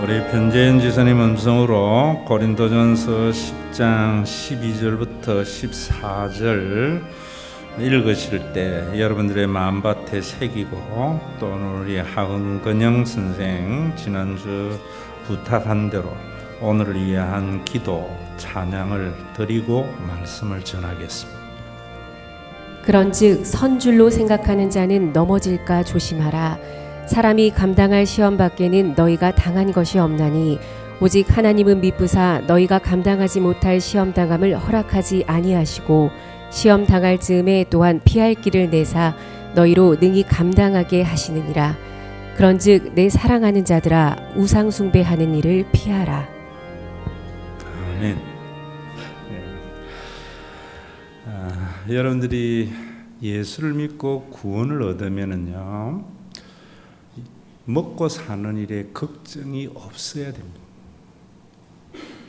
우리 변재현 지사님 음성으로 고린도전서 10장 12절부터 14절 읽으실 때 여러분들의 마음밭에 새기고 또 오늘 우리 하은근영 선생 지난주 부탁한 대로 오늘을 위한 기도 찬양을 드리고 말씀을 전하겠습니다. 그런즉 선줄로 생각하는 자는 넘어질까 조심하라. 사람이 감당할 시험 밖에는 너희가 당한 것이 없나니 오직 하나님은 미쁘사 너희가 감당하지 못할 시험 당함을 허락하지 아니하시고 시험 당할 즈음에 또한 피할 길을 내사 너희로 능히 감당하게 하시느니라. 그런즉 내 사랑하는 자들아 우상 숭배하는 일을 피하라. 아멘. 여러분들이 예수를 믿고 구원을 얻으면은요, 먹고 사는 일에 걱정이 없어야 됩니다.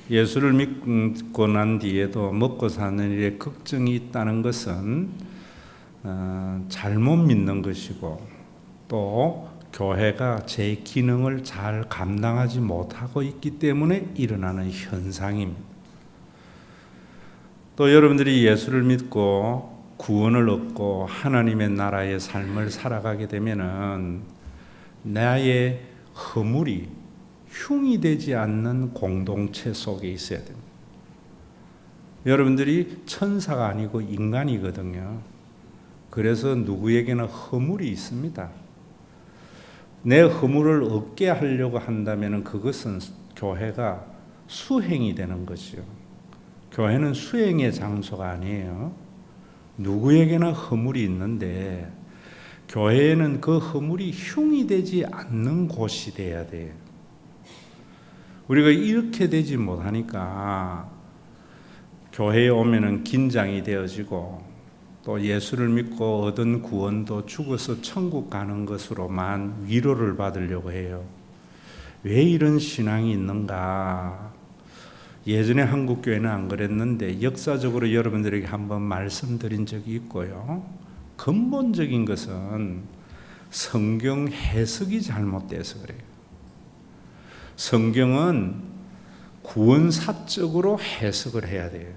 예수를 믿고 난 뒤에도 먹고 사는 일에 걱정이 있다는 것은 잘못 믿는 것이고 또 교회가 제 기능을 잘 감당하지 못하고 있기 때문에 일어나는 현상입니다. 또 여러분들이 예수를 믿고 구원을 얻고 하나님의 나라의 삶을 살아가게 되면은 나의 허물이 흉이 되지 않는 공동체 속에 있어야 됩니다. 여러분들이 천사가 아니고 인간이거든요. 그래서 누구에게나 허물이 있습니다. 내 허물을 없게 하려고 한다면 그것은 교회가 수행이 되는 것이요. 교회는 수행의 장소가 아니에요. 누구에게나 허물이 있는데 교회에는 그 허물이 흉이 되지 않는 곳이 돼야 돼요. 우리가 이렇게 되지 못하니까 교회에 오면은 긴장이 되어지고 또 예수를 믿고 얻은 구원도 죽어서 천국 가는 것으로만 위로를 받으려고 해요. 왜 이런 신앙이 있는가? 예전에 한국교회는 안 그랬는데 역사적으로 여러분들에게 한번 말씀드린 적이 있고요. 근본적인 것은 성경 해석이 잘못돼서 그래요. 성경은 구원사적으로 해석을 해야 돼요.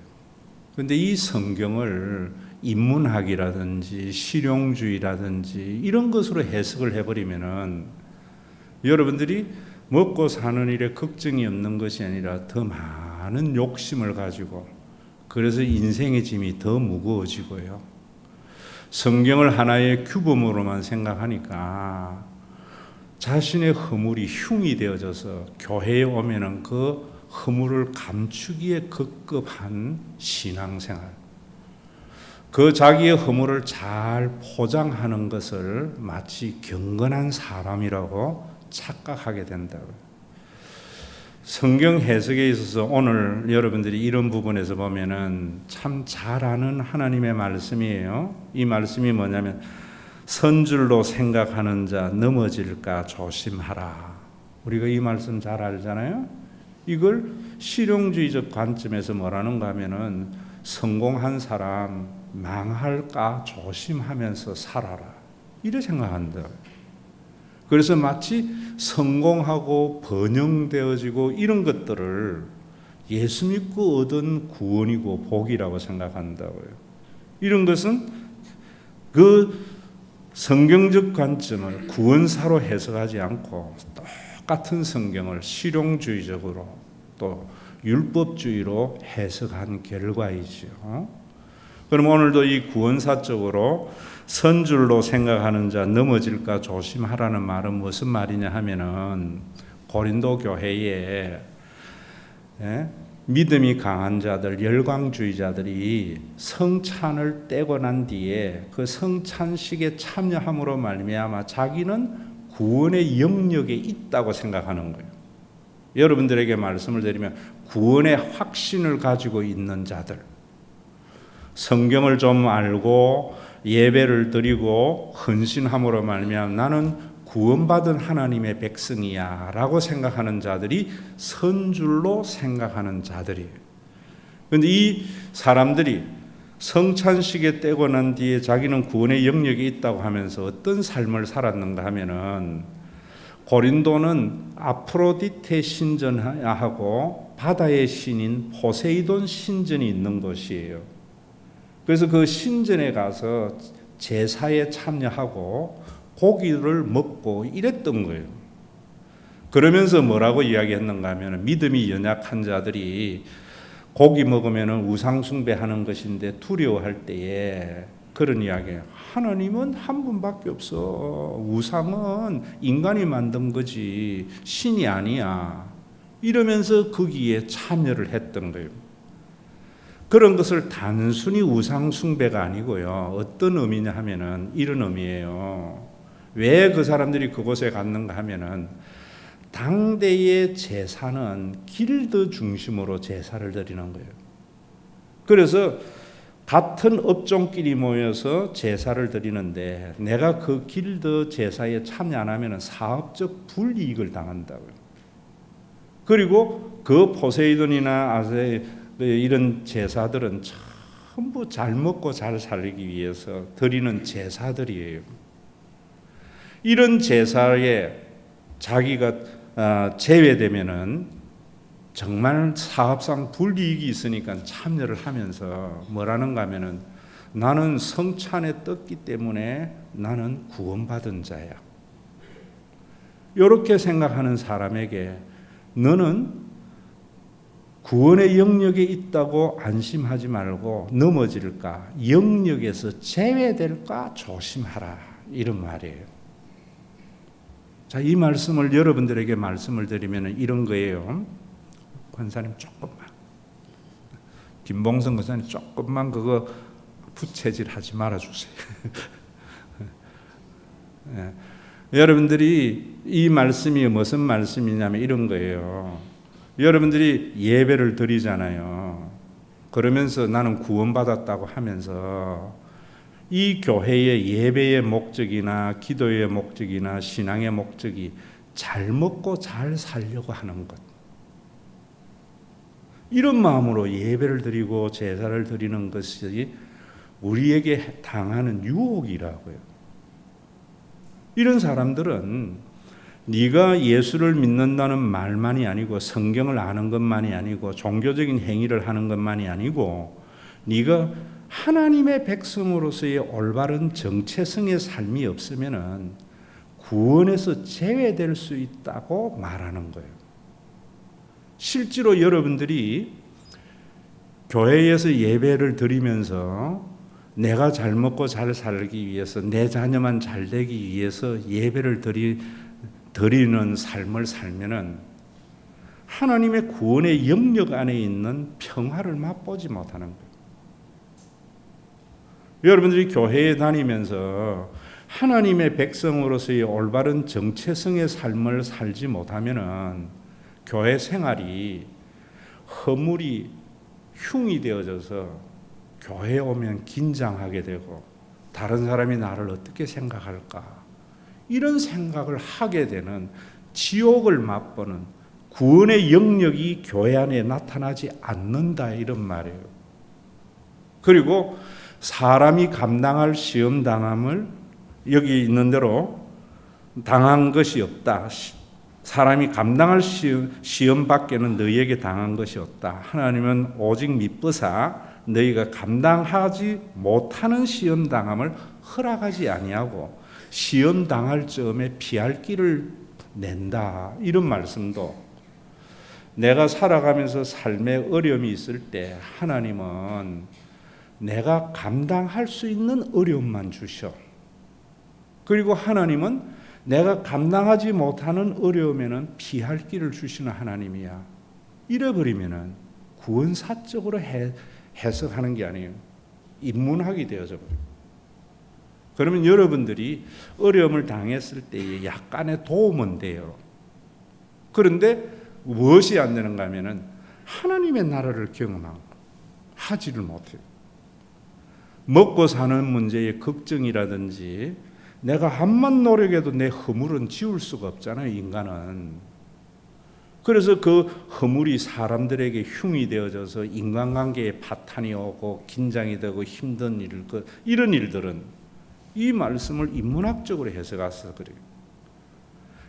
그런데 이 성경을 인문학이라든지 실용주의라든지 이런 것으로 해석을 해버리면은 여러분들이 먹고 사는 일에 걱정이 없는 것이 아니라 더 많은 욕심을 가지고 그래서 인생의 짐이 더 무거워지고요. 성경을 하나의 규범으로만 생각하니까 자신의 허물이 흉이 되어져서 교회에 오면은 그 허물을 감추기에 급급한 신앙생활, 그 자기의 허물을 잘 포장하는 것을 마치 경건한 사람이라고 착각하게 된다고요. 성경 해석에 있어서 오늘 여러분들이 이런 부분에서 보면은 참 잘 아는 하나님의 말씀이에요. 이 말씀이 뭐냐면 선줄로 생각하는 자 넘어질까 조심하라. 우리가 이 말씀 잘 알잖아요. 이걸 실용주의적 관점에서 뭐라는가 하면은 성공한 사람 망할까 조심하면서 살아라. 이렇게 생각한다. 그래서 마치 성공하고 번영되어지고 이런 것들을 예수 믿고 얻은 구원이고 복이라고 생각한다고요. 이런 것은 그 성경적 관점을 구원사로 해석하지 않고 똑같은 성경을 실용주의적으로 또 율법주의로 해석한 결과이죠. 그럼 오늘도 이 구원사적으로 선줄로 생각하는 자 넘어질까 조심하라는 말은 무슨 말이냐 하면은 고린도 교회에 믿음이 강한 자들, 열광주의자들이 성찬을 떼고 난 뒤에 그 성찬식에 참여함으로 말미암아 자기는 구원의 영역에 있다고 생각하는 거예요. 여러분들에게 말씀을 드리면 구원의 확신을 가지고 있는 자들, 성경을 좀 알고 예배를 드리고 헌신함으로 말미암아 나는 구원받은 하나님의 백성이야 라고 생각하는 자들이 선줄로 생각하는 자들이에요. 그런데 이 사람들이 성찬식에 떼고 난 뒤에 자기는 구원의 영역에 있다고 하면서 어떤 삶을 살았는가 하면은 고린도는 아프로디테 신전하고 바다의 신인 포세이돈 신전이 있는 곳이에요. 그래서 그 신전에 가서 제사에 참여하고 고기를 먹고 이랬던 거예요. 그러면서 뭐라고 이야기했는가 하면 믿음이 연약한 자들이 고기 먹으면 우상 숭배하는 것인데 두려워할 때에 그런 이야기예요. 하나님은 한 분밖에 없어. 우상은 인간이 만든 거지 신이 아니야. 이러면서 거기에 참여를 했던 거예요. 그런 것을 단순히 우상 숭배가 아니고요. 어떤 의미냐 하면은 이런 의미예요. 왜 그 사람들이 그곳에 갔는가 하면은 당대의 제사는 길드 중심으로 제사를 드리는 거예요. 그래서 같은 업종끼리 모여서 제사를 드리는데 내가 그 길드 제사에 참여 안 하면 사업적 불이익을 당한다고요. 그리고 그 포세이돈이나 아세 이런 제사들은 전부 잘 먹고 잘 살기 위해서 드리는 제사들이에요. 이런 제사에 자기가 제외되면은 정말 사업상 불이익이 있으니까 참여를 하면서 뭐라는가 하면은 나는 성찬에 떴기 때문에 나는 구원받은 자야. 이렇게 생각하는 사람에게 너는 구원의 영역에 있다고 안심하지 말고 넘어질까, 영역에서 제외될까 조심하라, 이런 말이에요. 자, 이 말씀을 여러분들에게 말씀을 드리면 이런 거예요. 권사님 조금만, 김봉성 권사님 조금만 그거 부채질하지 말아주세요. 네. 여러분들이 이 말씀이 무슨 말씀이냐면 이런 거예요. 여러분들이 예배를 드리잖아요. 그러면서 나는 구원받았다고 하면서 이 교회의 예배의 목적이나 기도의 목적이나 신앙의 목적이 잘 먹고 잘 살려고 하는 것. 이런 마음으로 예배를 드리고 제사를 드리는 것이 우리에게 당하는 유혹이라고요. 이런 사람들은 네가 예수를 믿는다는 말만이 아니고 성경을 아는 것만이 아니고 종교적인 행위를 하는 것만이 아니고 네가 하나님의 백성으로서의 올바른 정체성의 삶이 없으면은 구원에서 제외될 수 있다고 말하는 거예요. 실제로 여러분들이 교회에서 예배를 드리면서 내가 잘 먹고 잘 살기 위해서 내 자녀만 잘 되기 위해서 예배를 드리는 삶을 살면은 하나님의 구원의 영역 안에 있는 평화를 맛보지 못하는 거예요. 여러분들이 교회에 다니면서 하나님의 백성으로서의 올바른 정체성의 삶을 살지 못하면은 교회 생활이 허물이 흉이 되어져서 교회에 오면 긴장하게 되고 다른 사람이 나를 어떻게 생각할까 이런 생각을 하게 되는 지옥을 맛보는 구원의 영역이 교회 안에 나타나지 않는다 이런 말이에요. 그리고 사람이 감당할 시험 당함을 여기 있는 대로 당한 것이 없다. 사람이 감당할 시험 밖에는 너희에게 당한 것이 없다. 하나님은 오직 미쁘사 너희가 감당하지 못하는 시험 당함을 허락하지 아니하고 시험 당할 즈음에 피할 길을 낸다. 이런 말씀도 내가 살아가면서 삶에 어려움이 있을 때 하나님은 내가 감당할 수 있는 어려움만 주셔. 그리고 하나님은 내가 감당하지 못하는 어려움에는 피할 길을 주시는 하나님이야. 이래버리면은 구원사적으로 해석하는 게 아니에요. 인문학이 되어져 버려요. 그러면 여러분들이 어려움을 당했을 때에 약간의 도움은 돼요. 그런데 무엇이 안 되는가 하면은 하나님의 나라를 경험하지를 못해요. 먹고 사는 문제의 걱정이라든지 내가 한만 노력해도 내 허물은 지울 수가 없잖아요, 인간은. 그래서 그 허물이 사람들에게 흉이 되어져서 인간관계에 파탄이 오고 긴장이 되고 힘든 일, 이런 일들은 이 말씀을 인문학적으로 해석해서 그래요.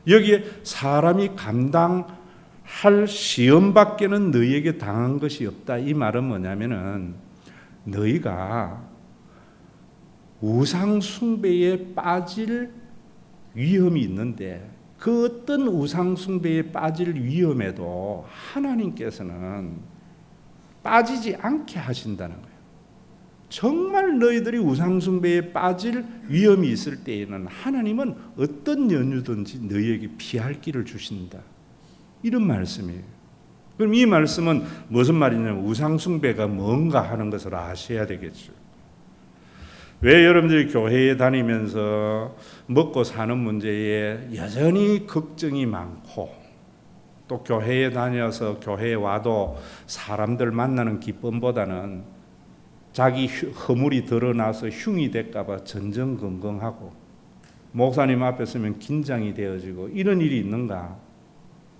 여기에 사람이 감당할 시험밖에는 너희에게 당한 것이 없다. 이 말은 뭐냐면은 너희가 우상 숭배에 빠질 위험이 있는데 그 어떤 우상 숭배에 빠질 위험에도 하나님께서는 빠지지 않게 하신다는 거예요. 정말 너희들이 우상 숭배에 빠질 위험이 있을 때에는 하나님은 어떤 연유든지 너희에게 피할 길을 주신다. 이런 말씀이에요. 그럼 이 말씀은 무슨 말이냐면 우상 숭배가 뭔가 하는 것을 아셔야 되겠죠. 왜 여러분들이 교회에 다니면서 먹고 사는 문제에 여전히 걱정이 많고 또 교회에 다녀서 교회에 와도 사람들 만나는 기쁨보다는 자기 허물이 드러나서 흉이 될까 봐 전전긍긍하고 목사님 앞에 서면 긴장이 되어지고 이런 일이 있는가?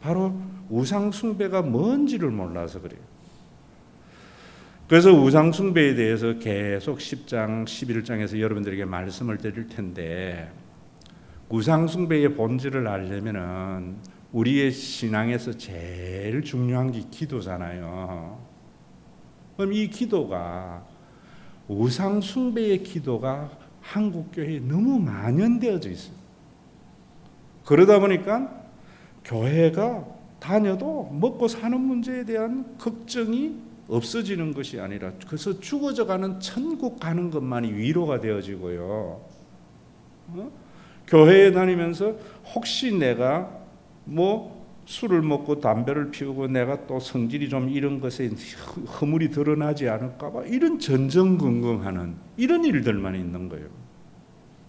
바로 우상 숭배가 뭔지를 몰라서 그래요. 그래서 우상 숭배에 대해서 계속 10장, 11장에서 여러분들에게 말씀을 드릴 텐데 우상 숭배의 본질을 알려면은 우리의 신앙에서 제일 중요한 게 기도잖아요. 그럼 이 기도가 우상 숭배의 기도가 한국 교회에 너무 만연되어져 있어요. 그러다 보니까 교회가 다녀도 먹고 사는 문제에 대한 걱정이 없어지는 것이 아니라 그래서 죽어져가는 천국 가는 것만이 위로가 되어지고요. 교회에 다니면서 혹시 내가 술을 먹고 담배를 피우고 내가 또 성질이 좀 이런 것에 허물이 드러나지 않을까 봐 이런 전전긍긍하는 이런 일들만 있는 거예요.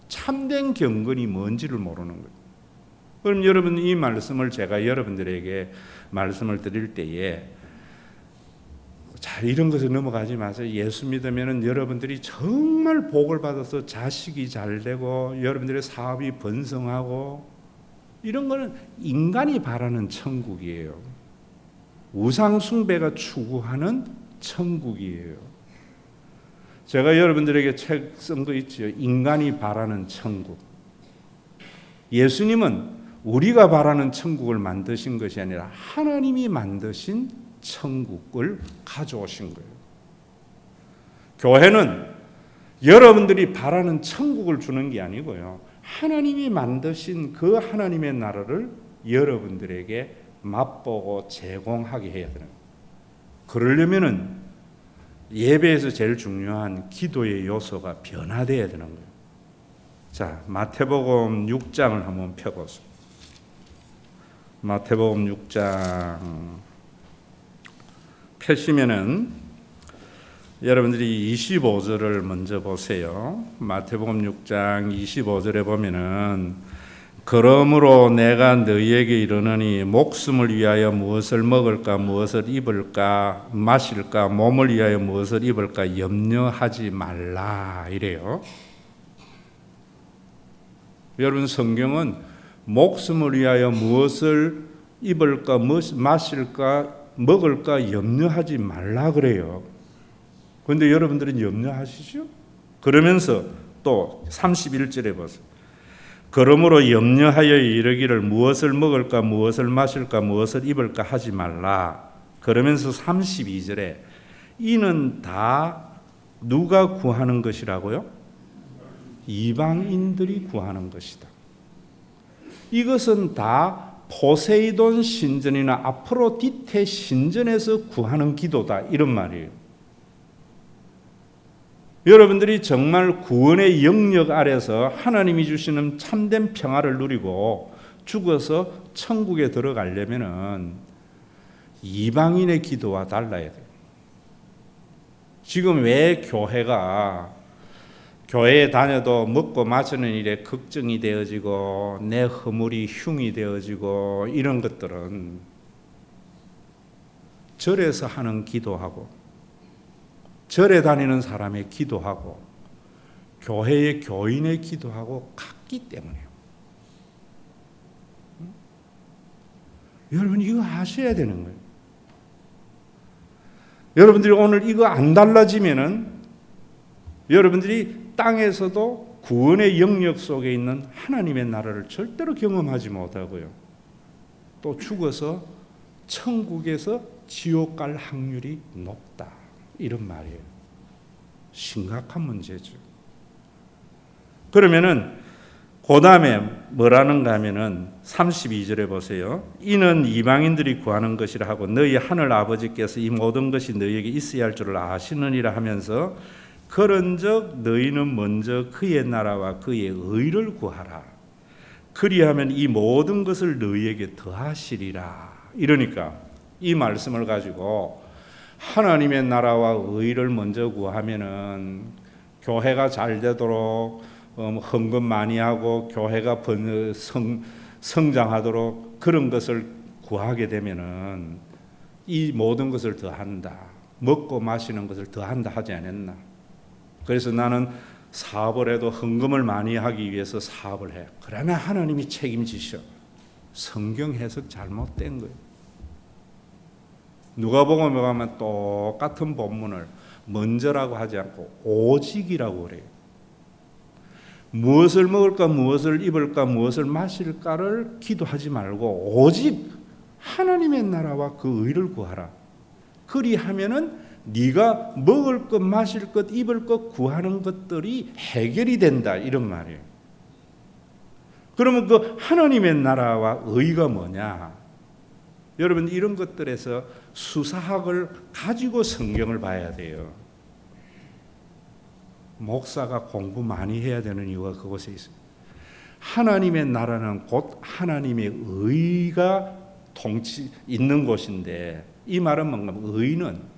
참된 경건이 뭔지를 모르는 거예요. 그럼 여러분 이 말씀을 제가 여러분들에게 말씀을 드릴 때에 자, 이런 것에 넘어가지 마세요. 예수 믿으면 여러분들이 정말 복을 받아서 자식이 잘 되고 여러분들의 사업이 번성하고 이런 거는 인간이 바라는 천국이에요. 우상 숭배가 추구하는 천국이에요. 제가 여러분들에게 책 쓴 거 있죠. 인간이 바라는 천국. 예수님은 우리가 바라는 천국을 만드신 것이 아니라 하나님이 만드신 천국을 가져오신 거예요. 교회는 여러분들이 바라는 천국을 주는 게 아니고요. 하나님이 만드신 그 하나님의 나라를 여러분들에게 맛보고 제공하게 해야 되는 거예요. 그러려면은 예배에서 제일 중요한 기도의 요소가 변화되어야 되는 거예요. 자, 마태복음 6장을 한번 펴보세요. 마태복음 6장 펴시면은 여러분들이 25절을 먼저 보세요. 마태복음 6장 25절에 보면은 그러므로 내가 너희에게 이르노니 목숨을 위하여 무엇을 먹을까 무엇을 입을까 마실까 몸을 위하여 무엇을 입을까 염려하지 말라 이래요. 여러분 성경은 목숨을 위하여 무엇을 입을까 마실까 먹을까 염려하지 말라 그래요. 그런데 여러분들은 염려하시죠? 그러면서 또 31절에 보세요. 그러므로 염려하여 이르기를 무엇을 먹을까 무엇을 마실까 무엇을 입을까 하지 말라. 그러면서 32절에 이는 다 누가 구하는 것이라고요? 이방인들이 구하는 것이다. 이것은 다 포세이돈 신전이나 아프로디테 신전에서 구하는 기도다 이런 말이에요. 여러분들이 정말 구원의 영역 아래서 하나님이 주시는 참된 평화를 누리고 죽어서 천국에 들어가려면은 이방인의 기도와 달라야 돼요. 지금 왜 교회에 다녀도 먹고 마시는 일에 걱정이 되어지고 내 허물이 흉이 되어지고 이런 것들은 절에서 하는 기도하고 절에 다니는 사람의 기도하고 교회의 교인의 기도하고 같기 때문에요. 여러분 이거 아셔야 되는 거예요. 여러분들이 오늘 이거 안 달라지면은 여러분들이 땅에서도 구원의 영역 속에 있는 하나님의 나라를 절대로 경험하지 못하고요. 또 죽어서 천국에서 지옥 갈 확률이 높다. 이런 말이에요. 심각한 문제죠. 그러면은 그 다음에 뭐라는가 하면은 32절에 보세요. 이는 이방인들이 구하는 것이라 하고 너희 하늘 아버지께서 이 모든 것이 너희에게 있어야 할 줄을 아시느니라 하면서 그런즉 너희는 먼저 그의 나라와 그의 의를 구하라. 그리하면 이 모든 것을 너희에게 더하시리라. 이러니까 이 말씀을 가지고 하나님의 나라와 의를 먼저 구하면은 교회가 잘 되도록 헌금 많이 하고 교회가 성장하도록 그런 것을 구하게 되면은 이 모든 것을 더한다. 먹고 마시는 것을 더한다 하지 않았나? 그래서 나는 사업을 해도 헌금을 많이 하기 위해서 사업을 해. 그러면 하나님이 책임지셔. 성경 해석 잘못된 거예요. 누가복음에 가면 똑같은 본문을 먼저라고 하지 않고 오직이라고 그래요. 무엇을 먹을까, 무엇을 입을까, 무엇을 마실까를 기도하지 말고 오직 하나님의 나라와 그 의를 구하라. 그리하면은 네가 먹을 것, 마실 것, 입을 것 구하는 것들이 해결이 된다. 이런 말이에요. 그러면 그 하나님의 나라와 의가 뭐냐? 여러분 이런 것들에서 수사학을 가지고 성경을 봐야 돼요. 목사가 공부 많이 해야 되는 이유가 그곳에 있어요. 하나님의 나라는 곧 하나님의 의가 있는 곳인데 이 말은 뭔가 의는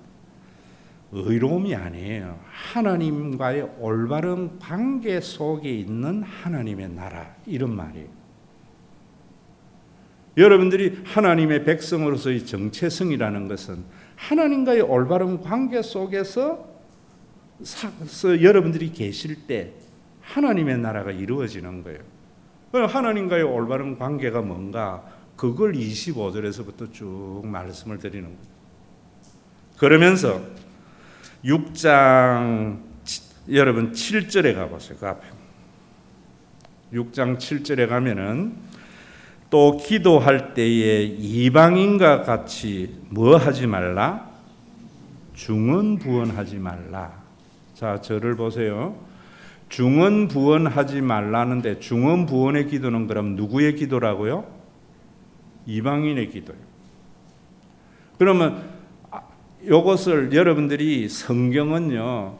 의로움이 아니에요. 하나님과의 올바른 관계 속에 있는 하나님의 나라 이런 말이에요. 여러분들이 하나님의 백성으로서의 정체성이라는 것은 하나님과의 올바른 관계 속에서 여러분들이 계실 때 하나님의 나라가 이루어지는 거예요. 하나님과의 올바른 관계가 뭔가 그걸 25절에서부터 쭉 말씀을 드리는 거예요. 그러면서 6장 여러분 7절에 가보세요. 그 앞에 6장 7절에 가면은 또 기도할 때에 이방인과 같이 뭐 하지 말라? 중언부언하지 말라. 자, 저를 보세요. 중언부언하지 말라는데 중언부언의 기도는 그럼 누구의 기도라고요? 이방인의 기도예요. 그러면 이것을 여러분들이 성경은요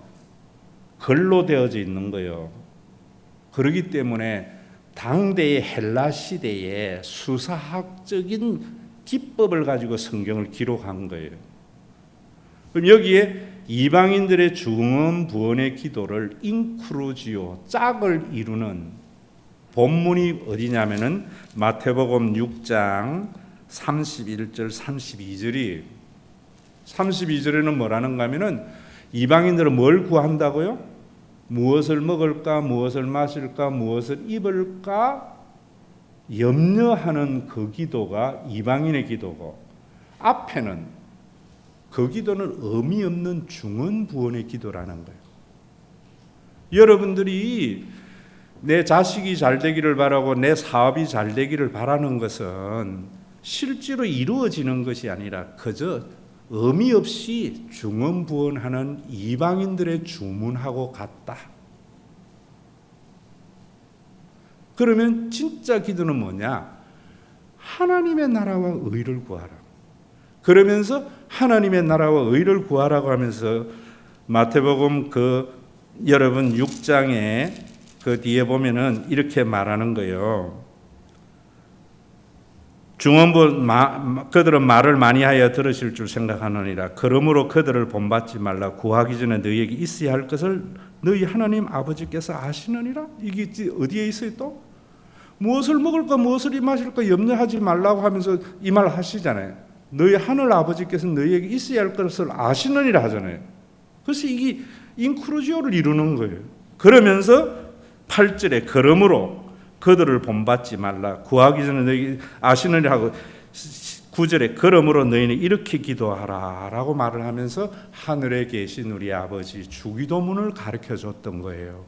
글로 되어져 있는 거예요. 그렇기 때문에 당대의 헬라 시대에 수사학적인 기법을 가지고 성경을 기록한 거예요. 그럼 여기에 이방인들의 중언부언의 기도를 인크루지오 짝을 이루는 본문이 어디냐면은 마태복음 6장 31절 32절이 32절에는 뭐라는가 하면은 이방인들은 뭘 구한다고요? 무엇을 먹을까, 무엇을 마실까, 무엇을 입을까 염려하는 그 기도가 이방인의 기도고 앞에는 그 기도는 의미 없는 중언부언의 기도라는 거예요. 여러분들이 내 자식이 잘 되기를 바라고 내 사업이 잘 되기를 바라는 것은 실제로 이루어지는 것이 아니라 그저 의미 없이 중언부언하는 이방인들의 주문하고 같다. 그러면 진짜 기도는 뭐냐? 하나님의 나라와 의를 구하라. 그러면서 하나님의 나라와 의를 구하라고 하면서 마태복음 여러분 6장에 그 뒤에 보면은 이렇게 말하는 거예요. 그들은 말을 많이 하여 들으실 줄 생각하느니라. 그러므로 그들을 본받지 말라. 구하기 전에 너희에게 있어야 할 것을 너희 하나님 아버지께서 아시느니라. 이게 어디에 있어요 또? 무엇을 먹을까 무엇을 마실까 염려하지 말라고 하면서 이 말 하시잖아요. 너희 하늘 아버지께서 너희에게 있어야 할 것을 아시느니라 하잖아요. 그래서 이게 인크루지오를 이루는 거예요. 그러면서 8절에 그러므로 그들을 본받지 말라. 구하기 전에 너희 아시느니라 하고 9절에 그러므로 너희는 이렇게 기도하라 라고 말을 하면서 하늘에 계신 우리 아버지 주기도문을 가르쳐 줬던 거예요.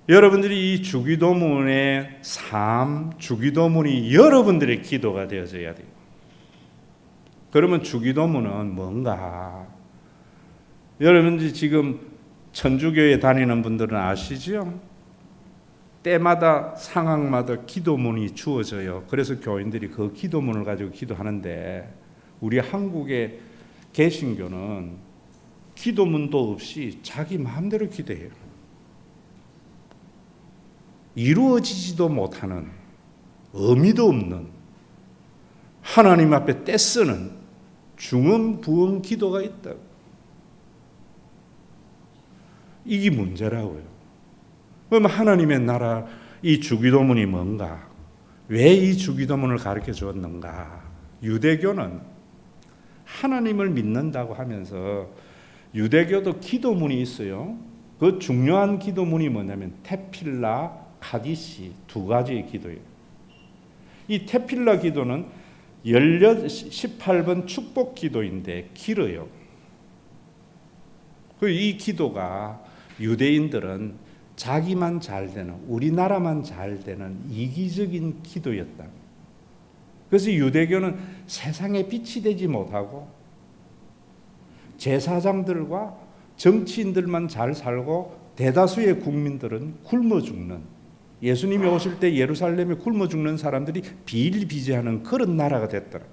여러분들이 이 주기도문의 삶, 주기도문이 여러분들의 기도가 되어져야 돼요. 그러면 주기도문은 뭔가? 여러분들이 지금 천주교에 다니는 분들은 아시죠? 때마다 상황마다 기도문이 주어져요. 그래서 교인들이 그 기도문을 가지고 기도하는데 우리 한국의 개신교는 기도문도 없이 자기 마음대로 기도해요. 이루어지지도 못하는, 의미도 없는, 하나님 앞에 떼쓰는 중언부언 기도가 있다. 이게 문제라고요. 그럼 하나님의 나라, 이 주기도문이 뭔가? 왜 이 주기도문을 가르쳐 주었는가? 유대교는 하나님을 믿는다고 하면서 유대교도 기도문이 있어요. 그 중요한 기도문이 뭐냐면 테필라, 카디시 두 가지의 기도예요. 이 테필라 기도는 18번 축복 기도인데 길어요. 이 기도가 유대인들은 자기만 잘 되는, 우리나라만 잘 되는 이기적인 기도였다. 그래서 유대교는 세상에 빛이 되지 못하고 제사장들과 정치인들만 잘 살고 대다수의 국민들은 굶어 죽는, 예수님이 오실 때 예루살렘에 굶어 죽는 사람들이 비일비재하는 그런 나라가 됐더라.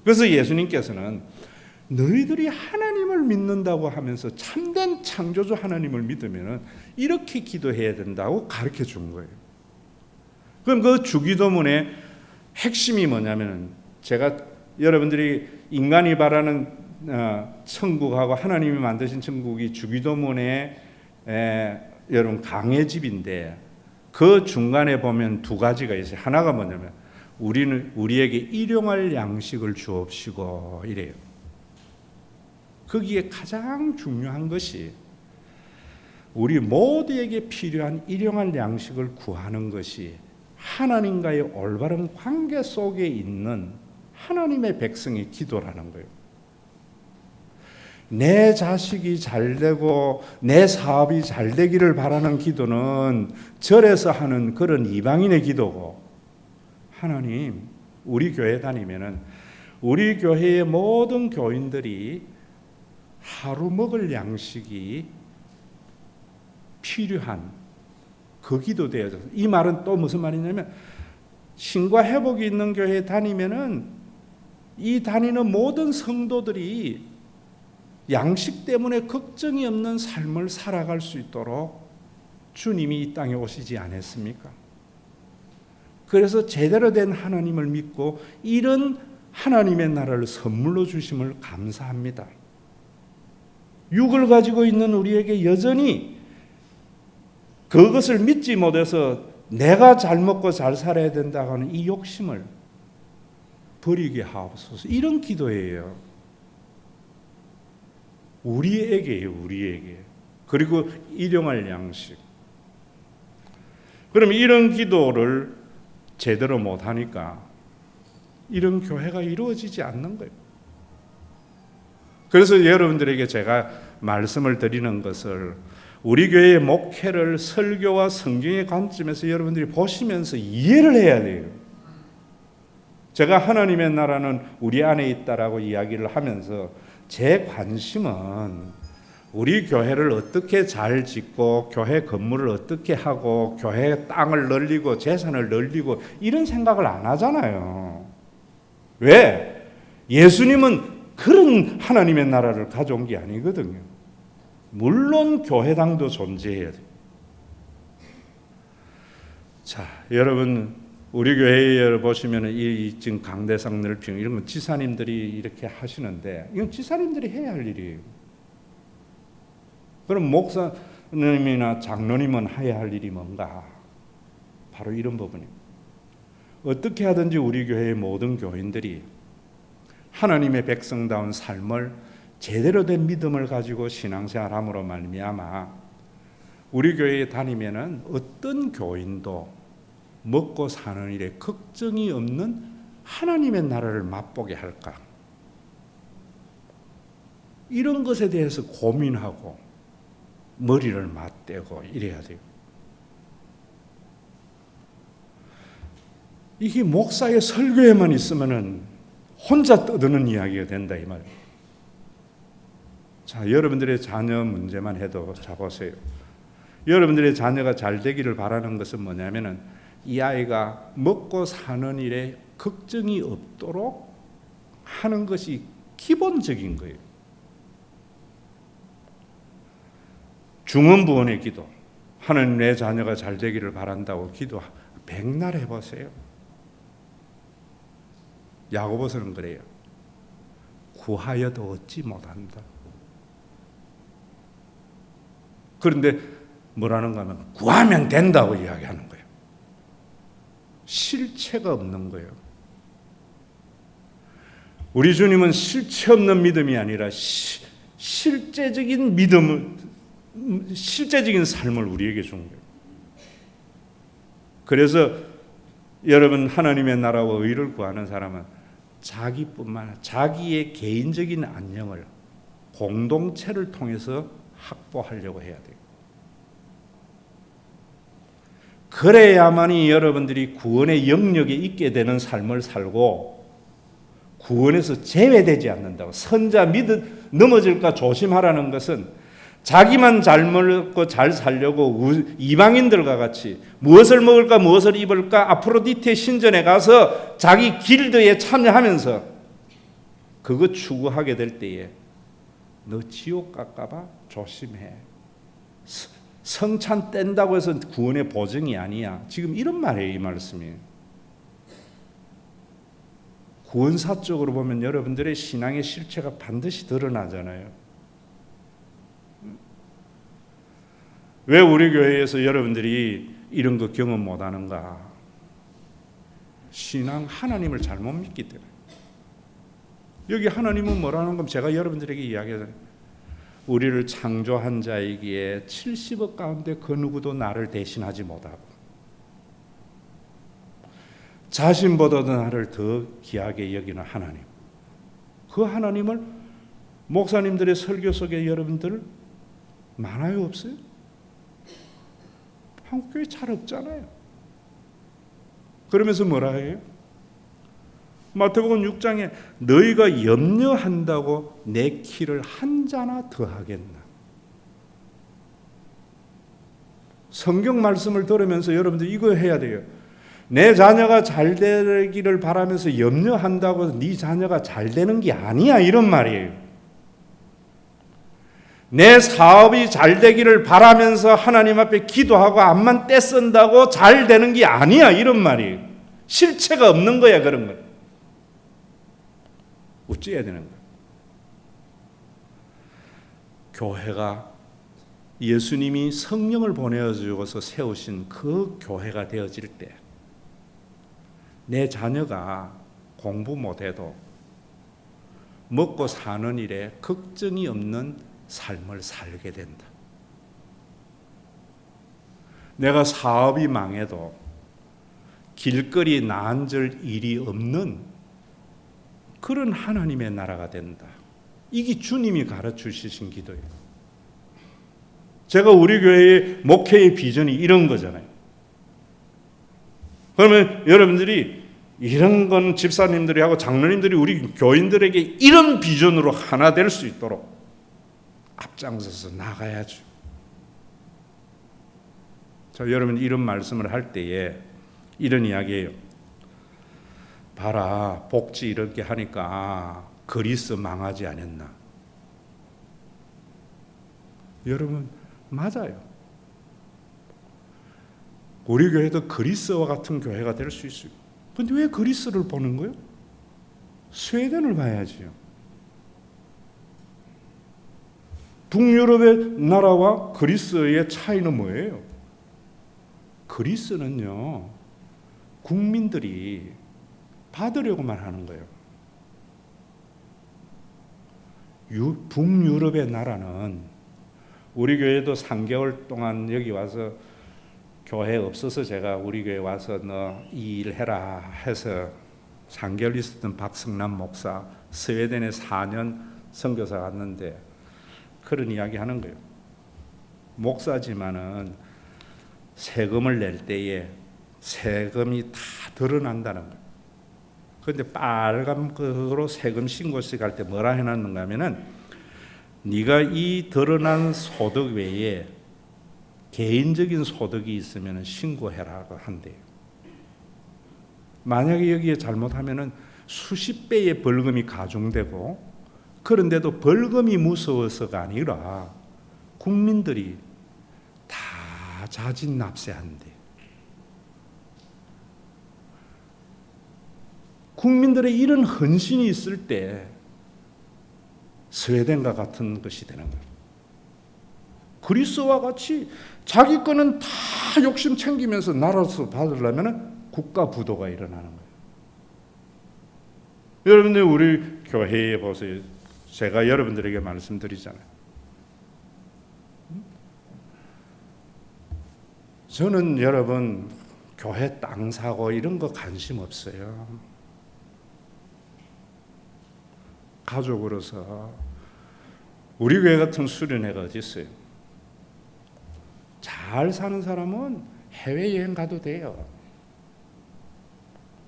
그래서 예수님께서는 너희들이 하나님을 믿는다고 하면서 참된 창조주 하나님을 믿으면 이렇게 기도해야 된다고 가르쳐 준 거예요. 그럼 그 주기도문의 핵심이 뭐냐면, 제가 여러분들이 인간이 바라는 천국하고 하나님이 만드신 천국이 주기도문의 여러분 강의 집인데, 그 중간에 보면 두 가지가 있어요. 하나가 뭐냐면 우리에게 일용할 양식을 주옵시고 이래요. 거기에 가장 중요한 것이 우리 모두에게 필요한 일용할 양식을 구하는 것이 하나님과의 올바른 관계 속에 있는 하나님의 백성의 기도라는 거예요. 내 자식이 잘 되고 내 사업이 잘 되기를 바라는 기도는 절에서 하는 그런 이방인의 기도고, 하나님, 우리 교회 다니면은 우리 교회의 모든 교인들이 하루 먹을 양식이 필요한 그 기도 되어져. 이 말은 또 무슨 말이냐면, 신과 회복이 있는 교회에 다니면은 이 다니는 모든 성도들이 양식 때문에 걱정이 없는 삶을 살아갈 수 있도록 주님이 이 땅에 오시지 않았습니까? 그래서 제대로 된 하나님을 믿고 이런 하나님의 나라를 선물로 주심을 감사합니다. 육을 가지고 있는 우리에게 여전히 그것을 믿지 못해서 내가 잘 먹고 잘 살아야 된다고 하는 이 욕심을 버리게 하옵소서. 이런 기도예요. 우리에게요, 우리에게. 그리고 일용할 양식. 그럼 이런 기도를 제대로 못하니까 이런 교회가 이루어지지 않는 거예요. 그래서 여러분들에게 제가 말씀을 드리는 것을, 우리 교회의 목회를 설교와 성경의 관점에서 여러분들이 보시면서 이해를 해야 돼요. 제가 하나님의 나라는 우리 안에 있다라고 이야기를 하면서 제 관심은 우리 교회를 어떻게 잘 짓고 교회 건물을 어떻게 하고 교회 땅을 늘리고 재산을 늘리고 이런 생각을 안 하잖아요. 왜? 예수님은 그런 하나님의 나라를 가져온 게 아니거든요. 물론 교회당도 존재해야 돼요. 자, 여러분, 우리 교회에 보시면 이 지금 강대상 넓히는 이런 건 지사님들이 이렇게 하시는데, 이건 지사님들이 해야 할 일이에요. 그럼 목사님이나 장로님은 해야 할 일이 뭔가? 바로 이런 부분입니다. 어떻게 하든지 우리 교회의 모든 교인들이 하나님의 백성다운 삶을 제대로 된 믿음을 가지고 신앙생활함으로 말미암아 우리 교회에 다니면은 어떤 교인도 먹고 사는 일에 걱정이 없는 하나님의 나라를 맛보게 할까? 이런 것에 대해서 고민하고 머리를 맞대고 이래야 돼요. 이게 목사의 설교에만 있으면은 혼자 떠드는 이야기가 된다 이 말이에요. 자, 여러분들의 자녀 문제만 해도 자 보세요. 여러분들의 자녀가 잘 되기를 바라는 것은 뭐냐면은 이 아이가 먹고 사는 일에 걱정이 없도록 하는 것이 기본적인 거예요. 중언부언의 기도. 하나님 내 자녀가 잘 되기를 바란다고 기도 백날 해보세요. 야고보서는 그래요. 구하여도 얻지 못한다. 그런데 뭐라는가 하면 구하면 된다고 이야기하는 거예요. 실체가 없는 거예요. 우리 주님은 실체 없는 믿음이 아니라 실제적인 믿음을, 실제적인 삶을 우리에게 준 거예요. 그래서 여러분 하나님의 나라와 의를 구하는 사람은 자기뿐만 아니라 자기의 개인적인 안녕을 공동체를 통해서 확보하려고 해야 돼요. 그래야만이 여러분들이 구원의 영역에 있게 되는 삶을 살고 구원에서 제외되지 않는다고. 선자 넘어질까 조심하라는 것은 자기만 잘 먹고 잘 살려고 이방인들과 같이 무엇을 먹을까 무엇을 입을까 아프로디테 신전에 가서 자기 길드에 참여하면서 그거 추구하게 될 때에 너 지옥 갈까봐 조심해. 성찬 뗀다고 해서 구원의 보증이 아니야. 지금 이런 말이에요. 이 말씀이. 구원사적으로 보면 여러분들의 신앙의 실체가 반드시 드러나잖아요. 왜 우리 교회에서 여러분들이 이런 거 경험 못하는가? 신앙 하나님을 잘못 믿기 때문에. 여기 하나님은 뭐라는 건 제가 여러분들에게 이야기하잖아요. 우리를 창조한 자이기에 70억 가운데 그 누구도 나를 대신하지 못하고 자신보다도 나를 더 귀하게 여기는 하나님. 그 하나님을 목사님들의 설교 속에 여러분들 많아요? 없어요? 한국교회 잘 없잖아요. 그러면서 뭐라 해요? 마태복음 6장에 너희가 염려한다고 내 키를 한 자나 더하겠나. 성경 말씀을 들으면서 여러분들 이거 해야 돼요. 내 자녀가 잘 되기를 바라면서 염려한다고 네 자녀가 잘 되는 게 아니야 이런 말이에요. 내 사업이 잘 되기를 바라면서 하나님 앞에 기도하고 암만 떼쓴다고 잘 되는 게 아니야 이런 말이에요. 실체가 없는 거야 그런 거. 어찌해야 되는 거야? 교회가 예수님이 성령을 보내주어서 세우신 그 교회가 되어질 때 내 자녀가 공부 못해도 먹고 사는 일에 걱정이 없는 삶을 살게 된다. 내가 사업이 망해도 길거리 나앉을 일이 없는 그런 하나님의 나라가 된다. 이게 주님이 가르치신 기도예요. 제가 우리 교회의 목회의 비전이 이런 거잖아요. 그러면 여러분들이 이런 건 집사님들이 하고 장로님들이 우리 교인들에게 이런 비전으로 하나 될 수 있도록 앞장서서 나가야죠. 자, 여러분 이런 말씀을 할 때에 이런 이야기예요. 봐라, 복지 이렇게 하니까 그리스 망하지 않았나? 여러분 맞아요. 우리 교회도 그리스와 같은 교회가 될 수 있어요. 그런데 왜 그리스를 보는 거예요? 스웨덴을 봐야지요. 북유럽의 나라와 그리스의 차이는 뭐예요? 그리스는요, 국민들이 받으려고만 하는 거예요. 북유럽의 나라는 우리 교회도 3개월 동안 여기 와서 교회 없어서 제가 우리 교회 와서 너 이 일 해라 해서 3개월 있었던 박성남 목사 스웨덴에 4년 선교사 갔는데 그런 이야기 하는 거예요. 목사지만은 세금을 낼 때에 세금이 다 드러난다는 거예요. 그런데 빨간 거로 세금 신고식 할 때 뭐라 해놨는가 하면은 네가 이 드러난 소득 외에 개인적인 소득이 있으면 신고해라고 한대요. 만약에 여기에 잘못하면은 수십 배의 벌금이 가중되고, 그런데도 벌금이 무서워서가 아니라 국민들이 다 자진납세한대. 국민들의 이런 헌신이 있을 때 스웨덴과 같은 것이 되는 거예요. 그리스와 같이 자기 거는 다 욕심 챙기면서 나라에서 받으려면 국가 부도가 일어나는 거예요. 여러분들 우리 교회에 보세요. 제가 여러분들에게 말씀드리잖아요. 저는 여러분 교회 땅 사고 이런 거 관심 없어요. 가족으로서 우리 교회 같은 수련회가 어디 있어요? 잘 사는 사람은 해외여행 가도 돼요.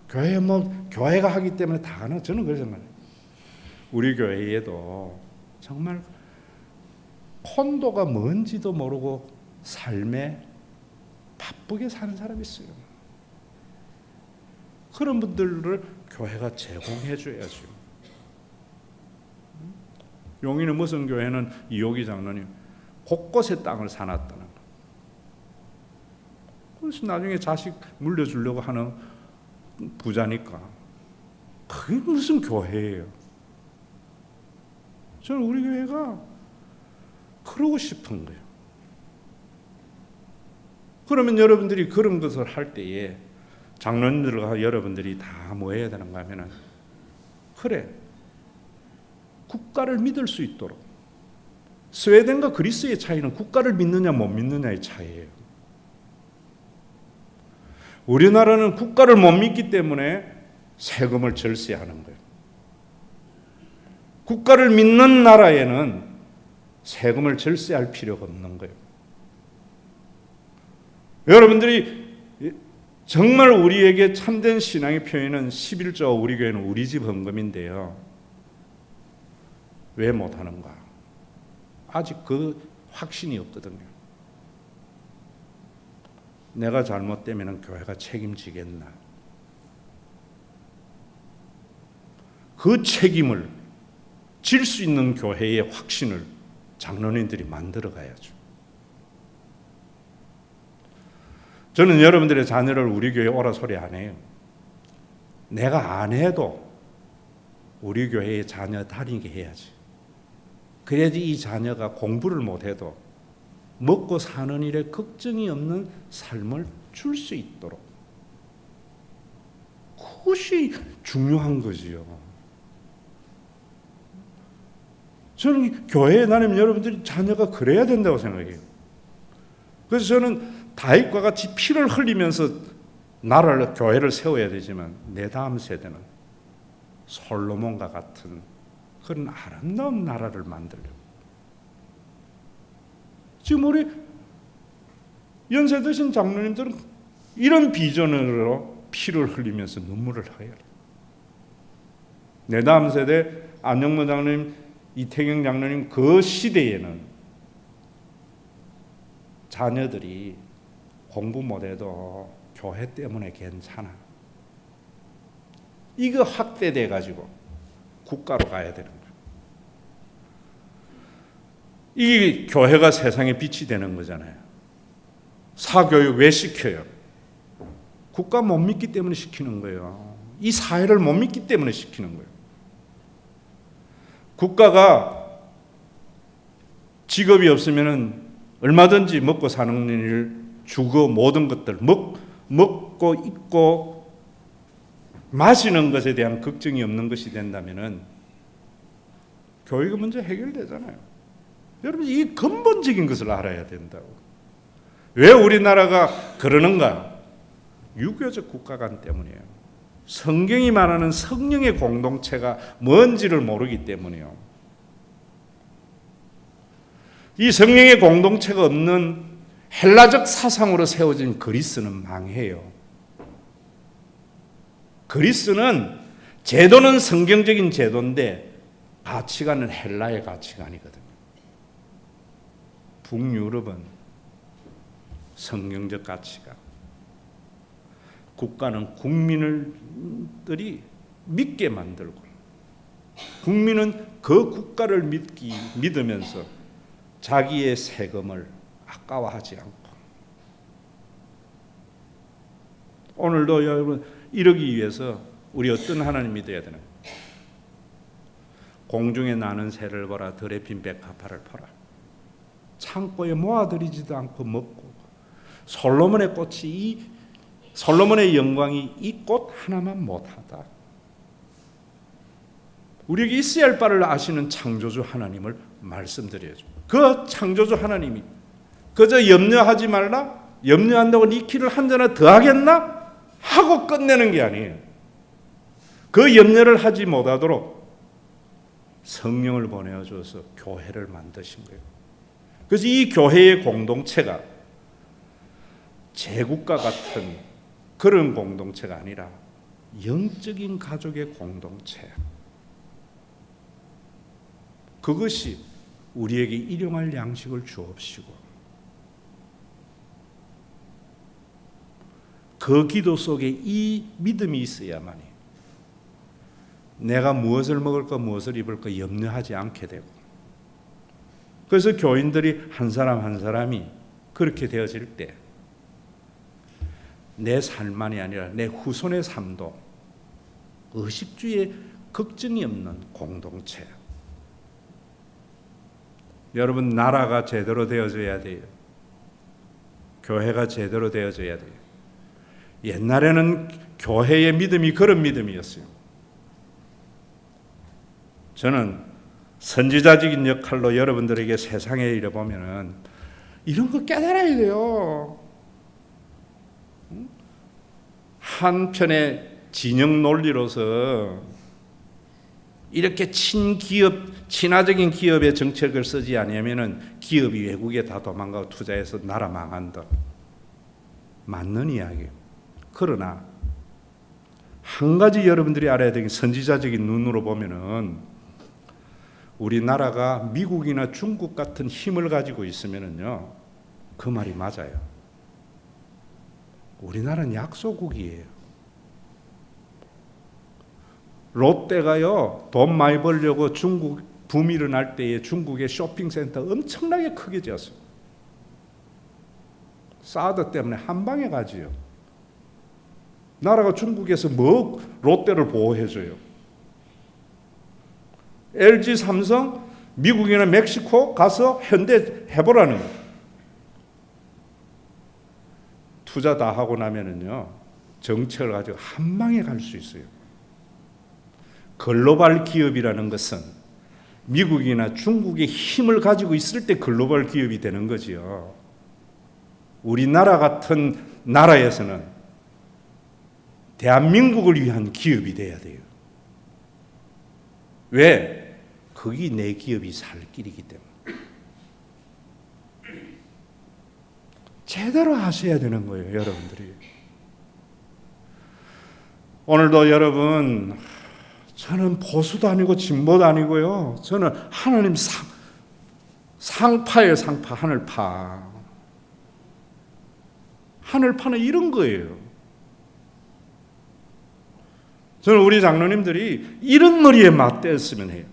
교회가 하기 때문에 다 하는, 저는 그래서 말해요. 우리 교회에도 정말 콘도가 뭔지도 모르고 삶에 바쁘게 사는 사람이 있어요. 그런 분들을 교회가 제공해 줘야죠. 용인의 무슨 교회는 이호기 장로님 곳곳에 땅을 사놨다는 거예요. 그래서 나중에 자식 물려주려고 하는 부자니까. 그게 무슨 교회예요? 저는 우리 교회가 그러고 싶은 거예요. 그러면 여러분들이 그런 것을 할 때에 장로님들과 여러분들이 다 뭐 해야 되는가 하면은, 그래, 국가를 믿을 수 있도록. 스웨덴과 그리스의 차이는 국가를 믿느냐 못 믿느냐의 차이예요. 우리나라는 국가를 못 믿기 때문에 세금을 절세하는 거예요. 국가를 믿는 나라에는 세금을 절세할 필요가 없는 거예요. 여러분들이 정말 우리에게 참된 신앙의 표현은 11조, 우리 교회는 우리 집 헌금인데요. 왜 못하는가? 아직 그 확신이 없거든요. 내가 잘못되면 교회가 책임지겠나? 그 책임을 질 수 있는 교회의 확신을 장로님들이 만들어 가야죠. 저는 여러분들의 자녀를 우리 교회에 오라 소리 안 해요. 내가 안 해도 우리 교회의 자녀 다니게 해야지. 그래야지 이 자녀가 공부를 못해도 먹고 사는 일에 걱정이 없는 삶을 줄 수 있도록. 그것이 중요한 거지요. 저는 교회에 다니면 여러분들이 자녀가 그래야 된다고 생각해요. 그래서 저는 다윗과 같이 피를 흘리면서 나라를, 교회를 세워야 되지만 내 다음 세대는 솔로몬과 같은 그런 아름다운 나라를 만들려고. 지금 우리 연세 드신 장로님들은 이런 비전으로 피를 흘리면서 눈물을 흘려요. 내 다음 세대 안영모 장로님, 이태경 장로님 그 시대에는 자녀들이 공부 못해도 교회 때문에 괜찮아. 이거 확대돼 가지고 국가로 가야 되는 거예요. 이 교회가 세상에 빛이 되는 거잖아요. 사교육 왜 시켜요? 국가 못 믿기 때문에 시키는 거예요. 이 사회를 못 믿기 때문에 시키는 거예요. 국가가 직업이 없으면 얼마든지 먹고 사는 일, 주거, 모든 것들, 먹고 입고 마시는 것에 대한 걱정이 없는 것이 된다면 교육의 문제 해결되잖아요. 여러분, 이 근본적인 것을 알아야 된다고. 왜 우리나라가 그러는가? 유교적 국가관 때문이에요. 성경이 말하는 성령의 공동체가 뭔지를 모르기 때문이에요. 이 성령의 공동체가 없는 헬라적 사상으로 세워진 그리스는 망해요. 그리스는 제도는 성경적인 제도인데 가치관은 헬라의 가치관이거든요. 북유럽은 성경적 가치관. 국가는 국민들이 믿게 만들고 국민은 그 국가를 믿으면서 자기의 세금을 아까워하지 않고 오늘도 여러분 이러기 위해서 우리 어떤 하나님이 되어야 되나? 공중에 나는 새를 보라 들에 핀 백합화를 보라. 창고에 모아들이지도 않고 먹고 솔로몬의 꽃이 솔로몬의 영광이 이 꽃 하나만 못하다. 우리에게 있어야 할 바를 아시는 창조주 하나님을 말씀드려야죠. 그 창조주 하나님이 그저 염려하지 말라, 염려한다고 네 키를 한 잔 더 하겠나? 하고 끝내는 게 아니에요. 그 염려를 하지 못하도록 성령을 보내어줘서 교회를 만드신 거예요. 그래서 이 교회의 공동체가 제국과 같은 그런 공동체가 아니라 영적인 가족의 공동체. 그것이 우리에게 일용할 양식을 주옵시고 그 기도 속에 이 믿음이 있어야만이 내가 무엇을 먹을까 무엇을 입을까 염려하지 않게 되고 그래서 교인들이 한 사람 한 사람이 그렇게 되어질 때 내 삶만이 아니라 내 후손의 삶도 의식주의 걱정이 없는 공동체. 여러분 나라가 제대로 되어져야 돼요. 교회가 제대로 되어져야 돼요. 옛날에는 교회의 믿음이 그런 믿음이었어요. 저는 선지자적인 역할로 여러분들에게 세상에 이르보면은 이런 거 깨달아야 돼요. 한편의 진영 논리로서 이렇게 친화적인 기업의 정책을 쓰지 않으면은 기업이 외국에 다 도망가고 투자해서 나라 망한다. 맞는 이야기예요. 그러나 한 가지 여러분들이 알아야 되는 게 선지자적인 눈으로 보면은 우리나라가 미국이나 중국 같은 힘을 가지고 있으면은요, 그 말이 맞아요. 우리나라는 약소국이에요. 롯데가요, 돈 많이 벌려고 중국 붐이 일어날 때에 중국의 쇼핑센터 엄청나게 크게 지었어요. 사드 때문에 한 방에 가지요. 나라가 중국에서 뭐 롯데를 보호해줘요. LG, 삼성, 미국이나 멕시코 가서 현대 해보라는 거예요. 투자 다 하고 나면은요, 정책을 가지고 한 방에 갈 수 있어요. 글로벌 기업이라는 것은 미국이나 중국의 힘을 가지고 있을 때 글로벌 기업이 되는 거지요. 우리나라 같은 나라에서는 대한민국을 위한 기업이 돼야 돼요. 왜? 거기 내 기업이 살 길이기 때문에. 제대로 하셔야 되는 거예요, 여러분들이. 오늘도 여러분, 저는 보수도 아니고 진보도 아니고요. 저는 하나님 상파예요, 상파, 하늘파. 하늘파는 이런 거예요. 저는 우리 장로님들이 이런 머리에 맞대었으면 해요.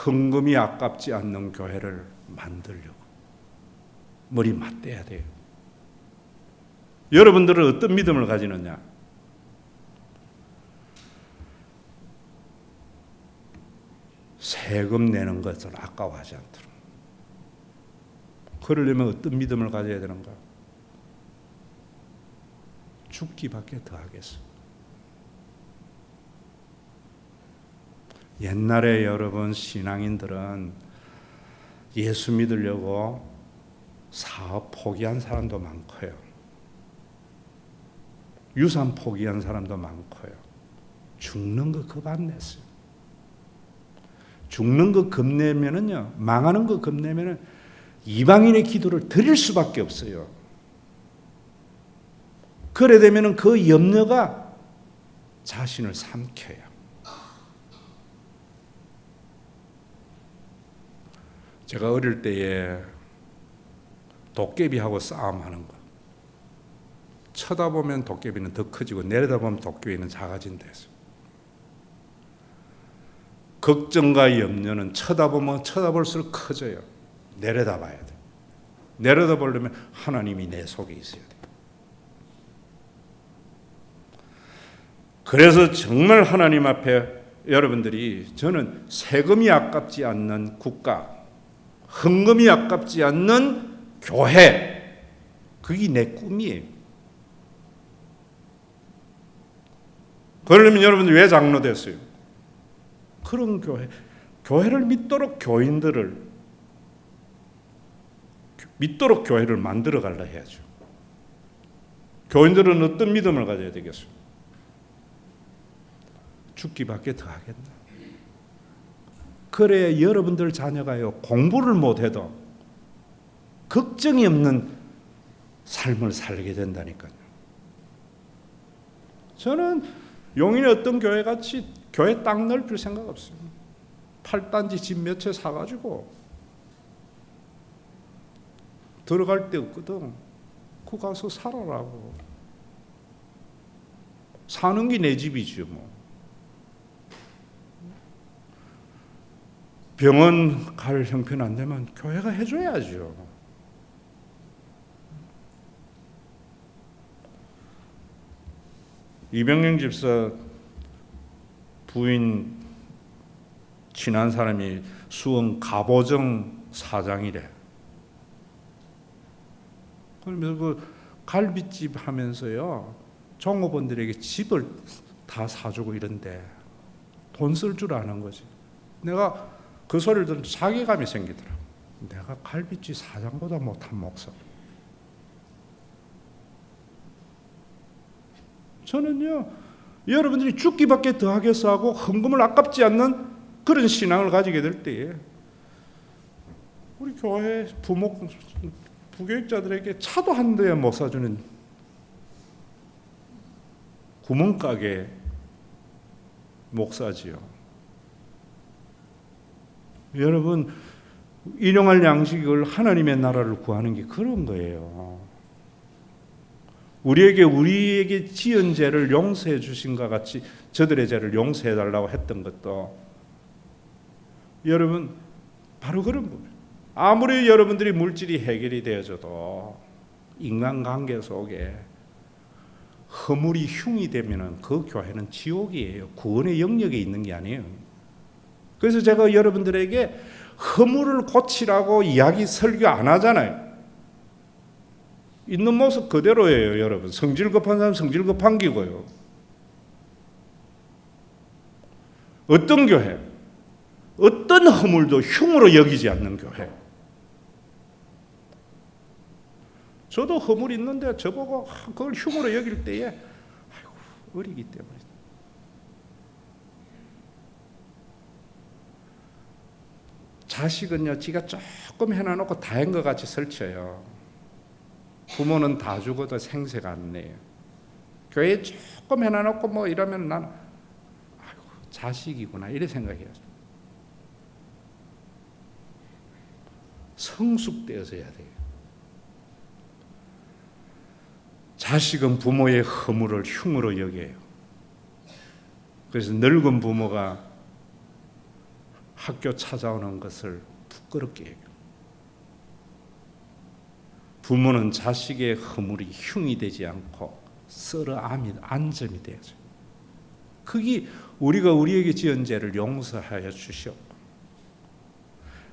헌금이 아깝지 않는 교회를 만들려고. 머리 맞대야 돼요. 여러분들은 어떤 믿음을 가지느냐? 세금 내는 것을 아까워하지 않도록. 그러려면 어떤 믿음을 가져야 되는가? 죽기밖에 더 하겠어. 옛날에 여러분 신앙인들은 예수 믿으려고 사업 포기한 사람도 많고요. 유산 포기한 사람도 많고요. 죽는 거 겁 안 냈어요. 죽는 거 겁내면은요, 망하는 거 겁내면은 이방인의 기도를 드릴 수밖에 없어요. 그래 되면은 그 염려가 자신을 삼켜야. 제가 어릴 때에 도깨비하고 싸움하는 거. 쳐다보면 도깨비는 더 커지고 내려다보면 도깨비는 작아진다 해서. 걱정과 염려는 쳐다보면 쳐다볼수록 커져요. 내려다봐야 돼. 내려다보려면 하나님이 내 속에 있어야 돼. 그래서 정말 하나님 앞에 여러분들이, 저는 세금이 아깝지 않는 국가, 헌금이 아깝지 않는 교회, 그게 내 꿈이에요. 그러려면 여러분들 왜 장로 됐어요? 그런 교회를 믿도록 믿도록 교회를 만들어 가려 해야죠. 교인들은 어떤 믿음을 가져야 되겠어요? 죽기밖에 더 하겠나? 그래 여러분들 자녀가요, 공부를 못해도 걱정이 없는 삶을 살게 된다니까요. 저는 용인의 어떤 교회 같이 교회 땅 넓힐 생각 없어요. 8단지 집 몇 채 사가지고 들어갈 데 없거든. 그 가서 살아라고. 사는 게 내 집이지 뭐. 병원 갈 형편 안 되면 교회가 해줘야죠. 이병영 집사 부인 친한 사람이 수원 가보정 사장이래. 그러면서 그 갈비집 하면서요, 종업원들에게 집을 다 사주고 이런데 돈 쓸 줄 아는 거지. 내가 그 소리를 들으면 자괴감이 생기더라. 내가 갈비집 사장보다 못한 목사. 저는요, 여러분들이 죽기밖에 더 하겠어 하고 헌금을 아깝지 않는 그런 신앙을 가지게 될 때에 우리 교회 부교육자들에게 차도 한 대 못 사주는 구멍가게 목사지요. 여러분, 일용할 양식을 하나님의 나라를 구하는 게 그런 거예요. 우리에게 지은 죄를 용서해 주신과 같이 저들의 죄를 용서해 달라고 했던 것도 여러분 바로 그런 부분. 아무리 여러분들이 물질이 해결이 되어져도 인간관계 속에 허물이 흉이 되면은 그 교회는 지옥이에요. 구원의 영역에 있는 게 아니에요. 그래서 제가 여러분들에게 허물을 고치라고 이야기 설교 안 하잖아요. 있는 모습 그대로예요, 여러분. 성질 급한 사람 성질 급한 기고요. 어떤 교회, 어떤 허물도 흉으로 여기지 않는 교회. 저도 허물 있는데 저보고 그걸 흉으로 여길 때에 아이고, 어리기 때문에. 자식은요, 지가 조금 해놔놓고 다인 것 같이 설쳐요. 부모는 다 죽어도 생색 안 내요. 교회에 조금 해놔놓고 뭐 이러면 난 아이고, 자식이구나 이래 생각해야죠. 성숙되어서 해야 돼요. 자식은 부모의 허물을 흉으로 여겨요. 그래서 늙은 부모가 학교 찾아오는 것을 부끄럽게 여겨요. 부모는 자식의 허물이 흉이 되지 않고 썰어 안점이 되어져요. 그게 우리가 우리에게 지은 죄를 용서하여 주시옵고,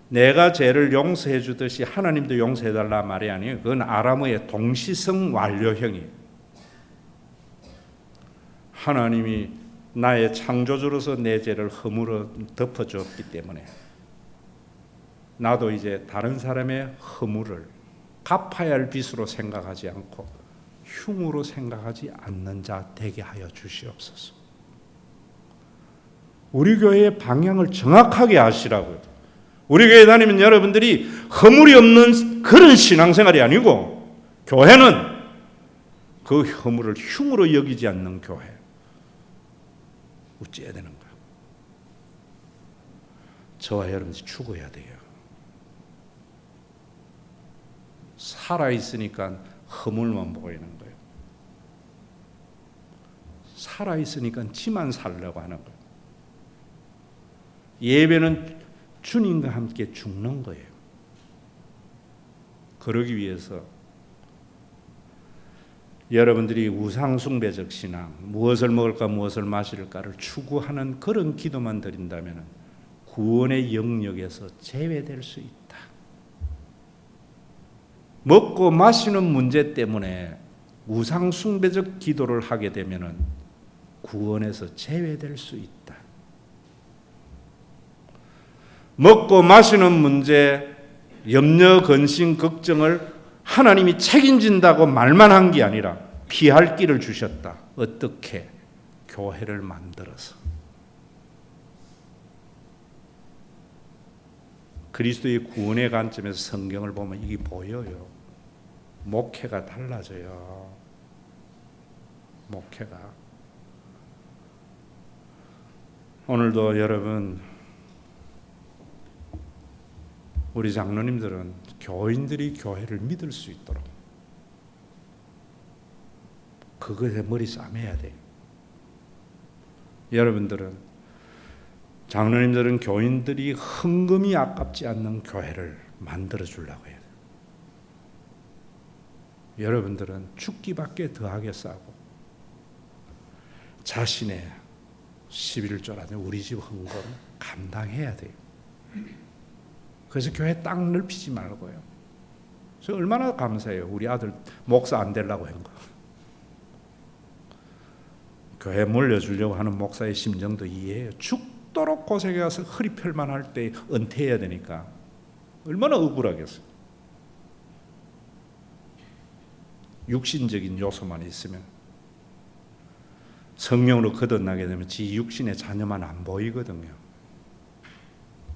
내가 죄를 용서해 주듯이 하나님도 용서해 달라 말이 아니에요. 그건 아람어의 동시성 완료형이에요. 하나님이 나의 창조주로서 내 죄를 허물어 덮어주었기 때문에 나도 이제 다른 사람의 허물을 갚아야 할 빚으로 생각하지 않고 흉으로 생각하지 않는 자 되게 하여 주시옵소서. 우리 교회의 방향을 정확하게 하시라고요. 우리 교회 다니면 여러분들이 허물이 없는 그런 신앙생활이 아니고, 교회는 그 허물을 흉으로 여기지 않는 교회. 어찌해야 되는 거야? 저와 여러분이 죽어야 돼요. 살아있으니까 허물만 보이는 거예요. 살아있으니까 지만 살려고 하는 거예요. 예배는 주님과 함께 죽는 거예요. 그러기 위해서 여러분들이 우상숭배적 신앙, 무엇을 먹을까 무엇을 마실까를 추구하는 그런 기도만 드린다면 구원의 영역에서 제외될 수 있다. 먹고 마시는 문제 때문에 우상숭배적 기도를 하게 되면 구원에서 제외될 수 있다. 먹고 마시는 문제, 염려, 근심, 걱정을 하나님이 책임진다고 말만 한 게 아니라 피할 길을 주셨다. 어떻게? 교회를 만들어서. 그리스도의 구원의 관점에서 성경을 보면 이게 보여요. 목회가 달라져요. 목회가. 오늘도 여러분, 우리 장로님들은 교인들이 교회를 믿을 수 있도록 그것에 머리 싸매야 돼요. 여러분들은, 장로님들은 교인들이 헌금이 아깝지 않는 교회를 만들어 주려고 해요. 여러분들은 죽기밖에 더하게 싸고 자신의 11조라든지 우리 집 헌금 감당해야 돼요. 그래서 교회 땅 넓히지 말고요. 저 얼마나 감사해요. 우리 아들 목사 안 되려고 한 거. 교회 몰려주려고 하는 목사의 심정도 이해해요. 죽도록 고생해서 허리 펼만 할 때 은퇴해야 되니까 얼마나 억울하겠어요. 육신적인 요소만 있으면, 성령으로 거듭나게 되면 지 육신의 자녀만 안 보이거든요.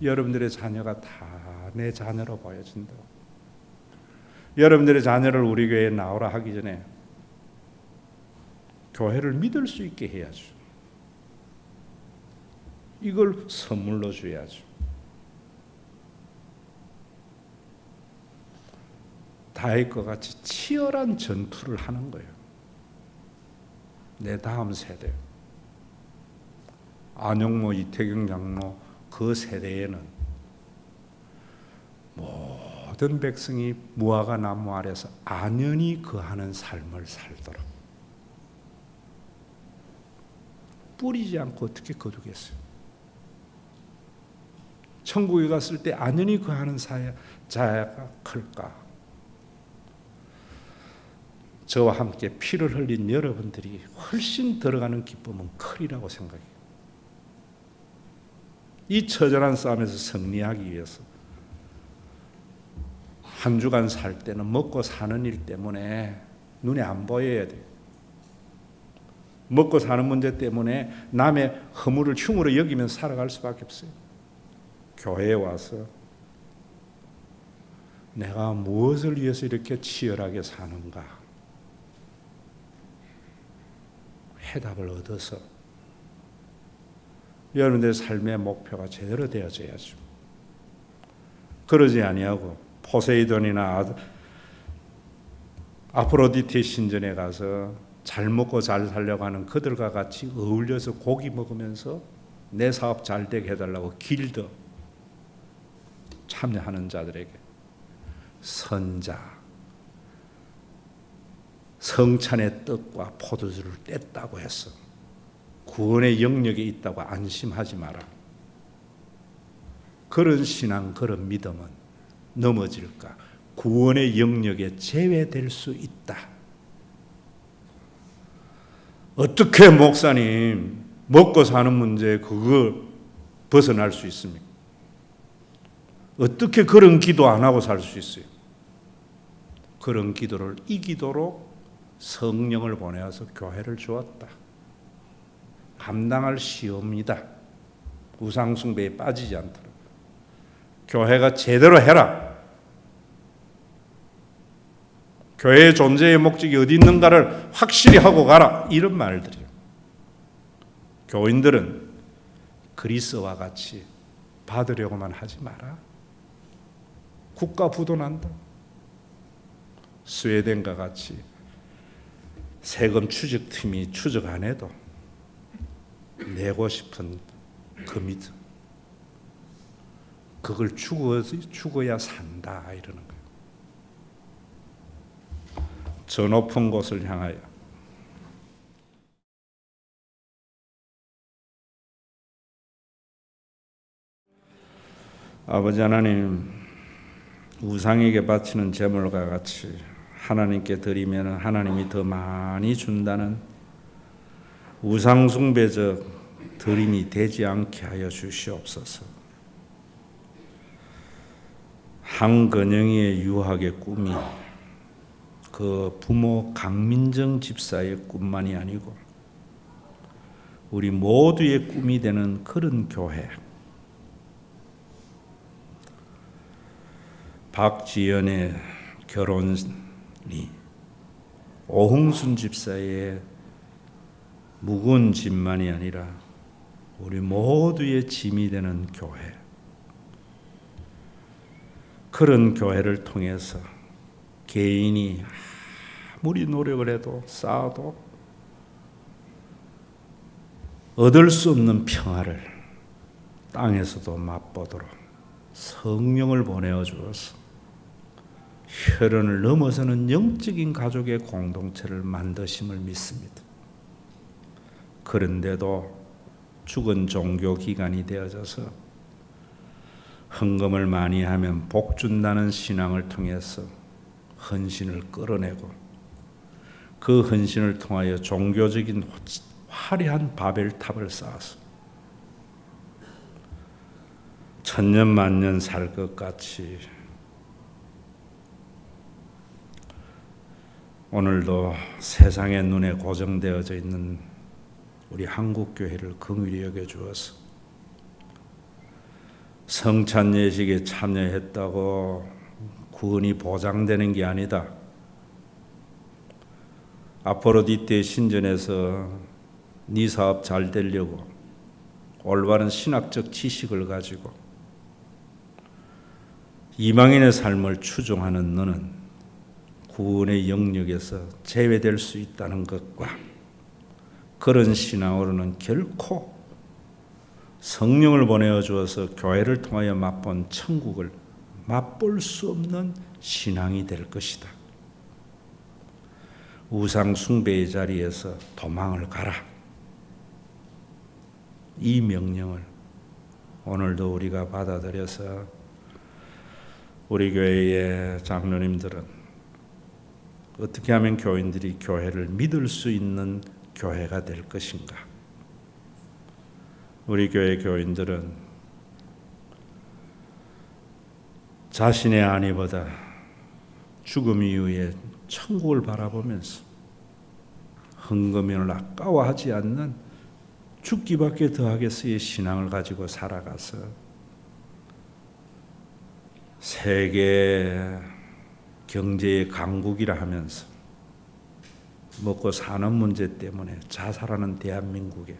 여러분들의 자녀가 다 내 자녀로 보여진다. 여러분들의 자녀를 우리 교회에 나오라 하기 전에 교회를 믿을 수 있게 해야죠. 이걸 선물로 줘야죠. 다윗과 같이 치열한 전투를 하는 거예요. 내 다음 세대, 안영모, 이태경 장로 그 세대에는 모든 백성이 무화과 나무 아래서 안연히 거하는 삶을 살도록, 뿌리지 않고 어떻게 거두겠어요? 천국에 갔을 때 안연히 거하는 자가 클까? 저와 함께 피를 흘린 여러분들이 훨씬 들어가는 기쁨은 크리라고 생각해요. 이 처절한 싸움에서 승리하기 위해서 한 주간 살 때는 먹고 사는 일 때문에 눈에 안 보여야 돼요. 먹고 사는 문제 때문에 남의 허물을 흉으로 여기면 살아갈 수밖에 없어요. 교회에 와서 내가 무엇을 위해서 이렇게 치열하게 사는가 해답을 얻어서 여러분들의 삶의 목표가 제대로 되어져야죠. 그러지 아니하고 포세이돈이나 아프로디테 신전에 가서 잘 먹고 잘 살려고 하는 그들과 같이 어울려서 고기 먹으면서 내 사업 잘 되게 해달라고 길드 참여하는 자들에게 선자, 성찬의 떡과 포도주를 뗐다고 해서 구원의 영역에 있다고 안심하지 마라. 그런 신앙, 그런 믿음은 넘어질까? 구원의 영역에 제외될 수 있다. 어떻게 목사님 먹고 사는 문제 그거 벗어날 수 있습니까? 어떻게 그런 기도 안 하고 살 수 있어요? 그런 기도를 이기도록 성령을 보내어서 교회를 주었다. 감당할 시험이다. 우상숭배에 빠지지 않도록 교회가 제대로 해라. 교회의 존재의 목적이 어디 있는가를 확실히 하고 가라. 이런 말들이에요. 교인들은 그리스와 같이 받으려고만 하지 마라. 국가 부도난다. 스웨덴과 같이 세금 추적팀이 추적 안 해도 내고 싶은 그 믿음, 그걸 죽어야 산다 이러는 거예요. 저 높은 곳을 향하여 아버지 하나님, 우상에게 바치는 제물과 같이 하나님께 드리면 하나님이 더 많이 준다는 우상 숭배적 드림이 되지 않게 하여 주시옵소서. 한건영이의 유학의 꿈이 그 부모 강민정 집사의 꿈만이 아니고 우리 모두의 꿈이 되는 그런 교회, 박지연의 결혼이 오흥순 집사의 무거운 짐만이 아니라 우리 모두의 짐이 되는 교회, 그런 교회를 통해서 개인이 아무리 노력을 해도 쌓아도 얻을 수 없는 평화를 땅에서도 맛보도록 성령을 보내어 주어서 혈연을 넘어서는 영적인 가족의 공동체를 만드심을 믿습니다. 그런데도 죽은 종교기관이 되어져서 헌금을 많이 하면 복 준다는 신앙을 통해서 헌신을 끌어내고 그 헌신을 통하여 종교적인 화려한 바벨탑을 쌓아서 천년만년 살 것 같이 오늘도 세상의 눈에 고정되어져 있는 우리 한국교회를 긍휼히 여겨주어서 성찬 예식에 참여했다고 구원이 보장되는 게 아니다. 아포로디테 신전에서 네 사업 잘 되려고 올바른 신학적 지식을 가지고 이방인의 삶을 추종하는 너는 구원의 영역에서 제외될 수 있다는 것과 그런 신앙으로는 결코 성령을 보내어 주어서 교회를 통하여 맛본 천국을 맛볼 수 없는 신앙이 될 것이다. 우상 숭배의 자리에서 도망을 가라. 이 명령을 오늘도 우리가 받아들여서 우리 교회의 장로님들은 어떻게 하면 교인들이 교회를 믿을 수 있는 교회가 될 것인가? 우리 교회 교인들은 자신의 안위보다 죽음 이후에 천국을 바라보면서 헌금을 아까워하지 않는 죽기밖에 더하겠어의 신앙을 가지고 살아가서 세계 경제의 강국이라 하면서 먹고 사는 문제 때문에 자살하는 대한민국에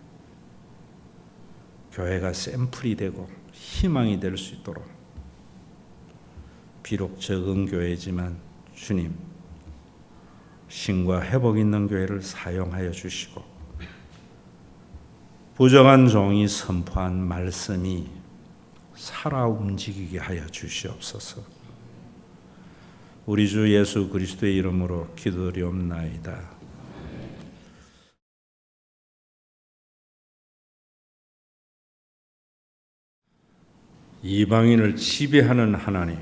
교회가 샘플이 되고 희망이 될 수 있도록 비록 적은 교회지만 주님 신과 회복 있는 교회를 사용하여 주시고 부정한 종이 선포한 말씀이 살아 움직이게 하여 주시옵소서. 우리 주 예수 그리스도의 이름으로 기도드리옵나이다. 이방인을 지배하는 하나님,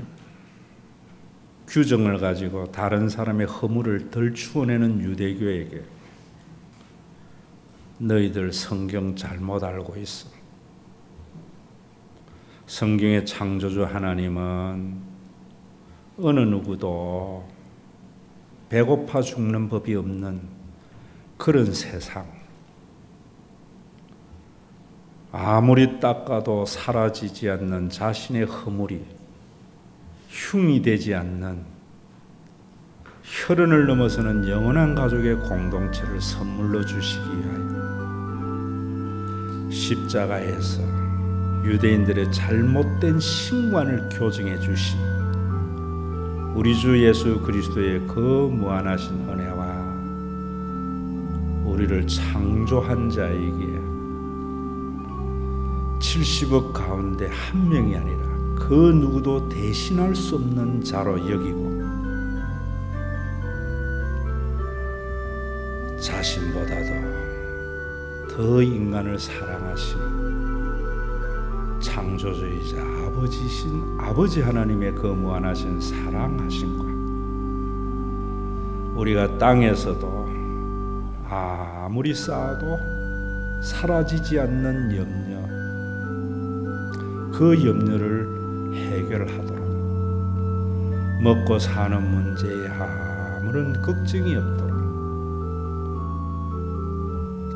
규정을 가지고 다른 사람의 허물을 덜 추어내는 유대교에게 너희들 성경 잘못 알고 있어. 성경의 창조주 하나님은 어느 누구도 배고파 죽는 법이 없는 그런 세상, 아무리 닦아도 사라지지 않는 자신의 허물이 흉이 되지 않는 혈연을 넘어서는 영원한 가족의 공동체를 선물로 주시기 위하여 십자가에서 유대인들의 잘못된 신관을 교정해 주신 우리 주 예수 그리스도의 그 무한하신 은혜와 우리를 창조한 자에게 70억 가운데 한 명이 아니라 그 누구도 대신할 수 없는 자로 여기고 자신보다도 더 인간을 사랑하신 창조주이자 아버지신 아버지 하나님의 그 무한하신 사랑하심과 우리가 땅에서도 아무리 쌓아도 사라지지 않는 염려, 그 염려를 해결하도록 먹고 사는 문제에 아무런 걱정이 없도록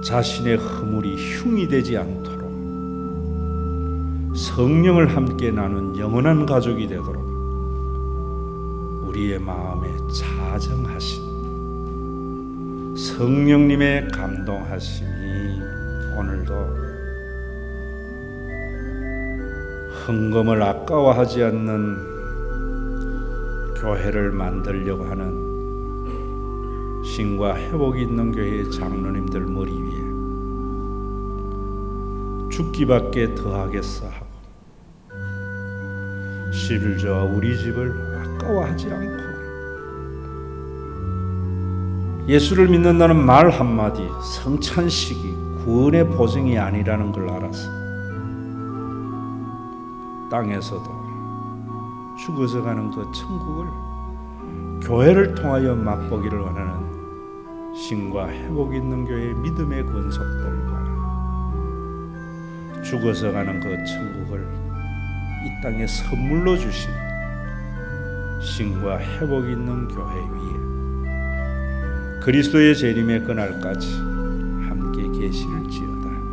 자신의 허물이 흉이 되지 않도록 성령을 함께 나눈 영원한 가족이 되도록 우리의 마음에 자정하신 성령님의 감동하심이 오늘도 헌금을 아까워하지 않는 교회를 만들려고 하는 신과 회복이 있는 교회의 장로님들 머리 위에 죽기밖에 더하겠어 하고 11조와 우리 집을 아까워하지 않고 예수를 믿는다는 말 한마디 성찬식이 구원의 보증이 아니라는 걸 알아서 땅에서도 죽어져가는 그 천국을 교회를 통하여 맛보기를 원하는 신과 회복 있는 교회의 믿음의 권속들과 죽어져가는 그 천국을 이 땅에 선물로 주신 신과 회복 있는 교회 위에 그리스도의 재림의 그날까지 함께 계실지어다.